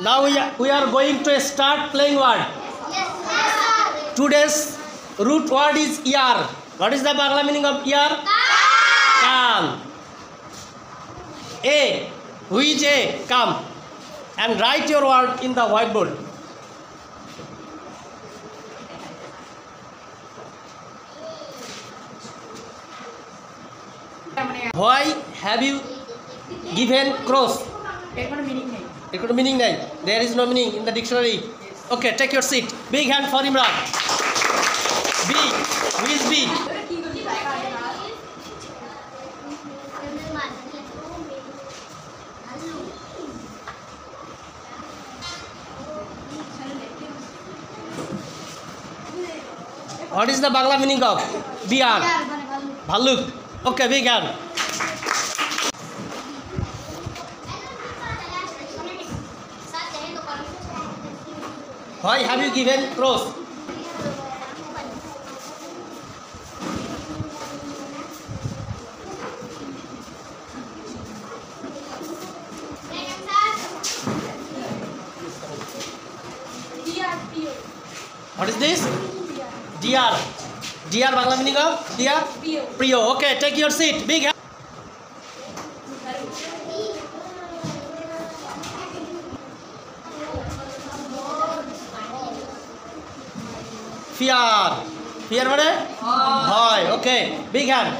Now we are going to start playing word. Yes. Today's root word is year. What is the Bangla meaning of year? Come. A. Who is A? Come. And write your word in the whiteboard. Why have you given cross? Meaning name. There is no meaning in the dictionary. Okay, take your seat. Big hand for Imran. B. Who is B? What is the Bangla meaning of BR? Bhaluk. Okay, big hand. Why have you given cross? What is this? DR. DR Bangla meaning of DR? Priyo. Okay, take your seat. Big hand. Fear. Fear মানে ভয়. Okay, big hand.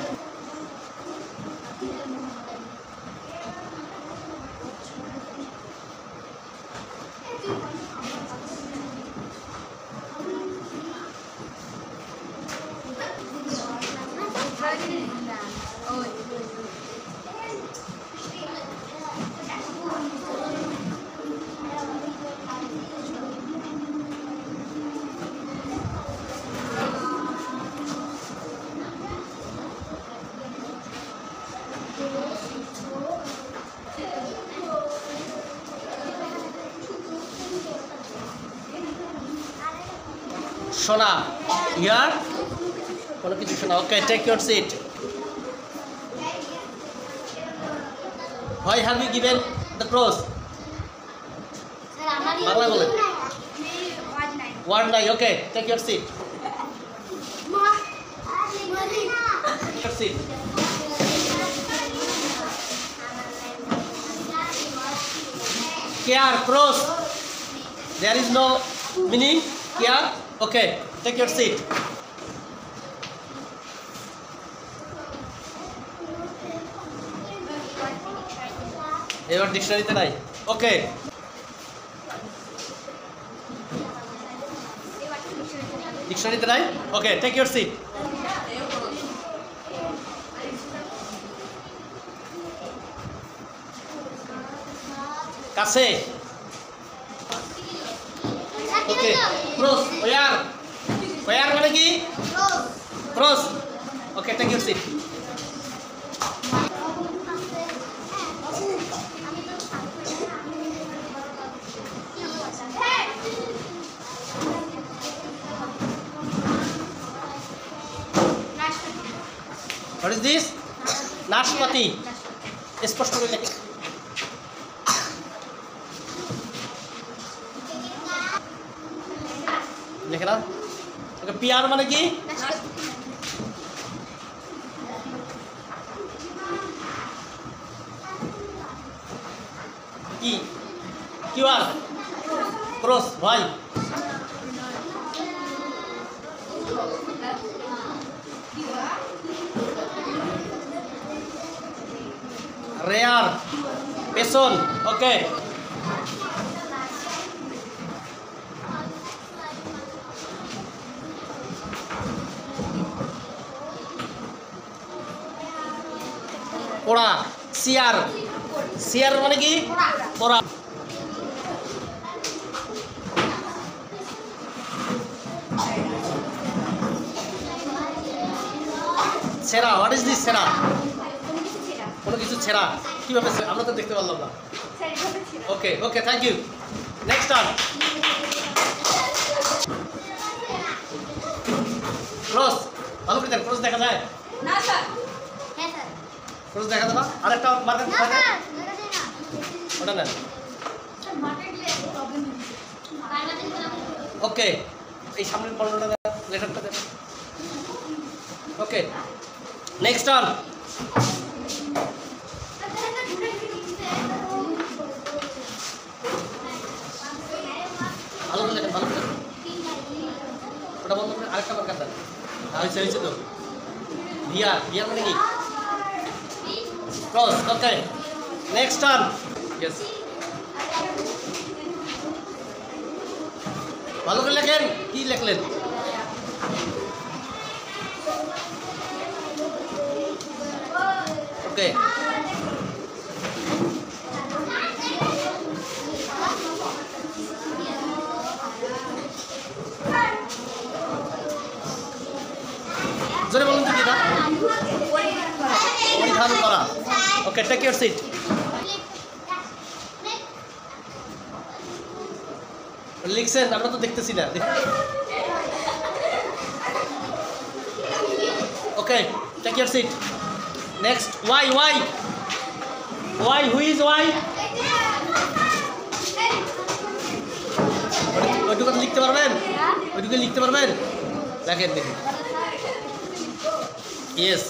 Shona, here? Kono kichu shona. Okay, take your seat. Why have you given the cross? Bangla bole. Word nai. Okay, take your seat. Take your seat. Care, cross. There is no meaning. Care. Okay, take your seat. এবার ডিকশনারিতে নাই। Okay, ডিকশনারিতে নাই। Okay, take your seat. কাছে। Okay, cross. War. War মানে কি? Cross. Okay, take your seat. What is this? নাশপাতি। স্পষ্ট করে লেখো। লেখে না? ওকে, পিয়ার মানে কি? কি? কিউআর। ক্রস, ভাই। রেয়ার, পেছন। ওকে, পোড়া। সিয়ার। সিয়ার মানে কি? পোড়া। ছেঁড়া। What is this? ছেঁড়া। কোনো কিছু ছেঁড়া কিভাবে? আমরা তো দেখতে পারলাম না। Okay okay, thank you. Next turn. Cross. ভালো করে দেখ, ক্রস দেখা যায় না স্যার। হ্যাঁ স্যার। ক্রস দেখা যায় না? আরেকটা মার্কার ওটা না। ওকে, এই সামনের বর্ণটা লেটারটা দেন। ওকে, নেক্সট টার্ন। ভালো করে লেখেন, ভালো করে। ওটা বন্ধ করে আরেকটা মার্কার দেন। হয়েছে তো। ভিআর, ভিআর মানে কি? ক্রস। ওকে, নেক্সট টার্ন। ইয়েস, ভালো করে লেখেন। কি লেখলেন? ওকে, জোরে বলুন তো কিটা? পরিধান করা। Okay, take your seat. লিখছেন, আমরা তো দেখতেছি না। Okay, take your seat. Next, Y, Y, Y, who is Y? ওইটুকু লিখতে পারবেন? ওইটুকু লিখতে পারবেন? দেখেন, দেখেন। ইয়েস,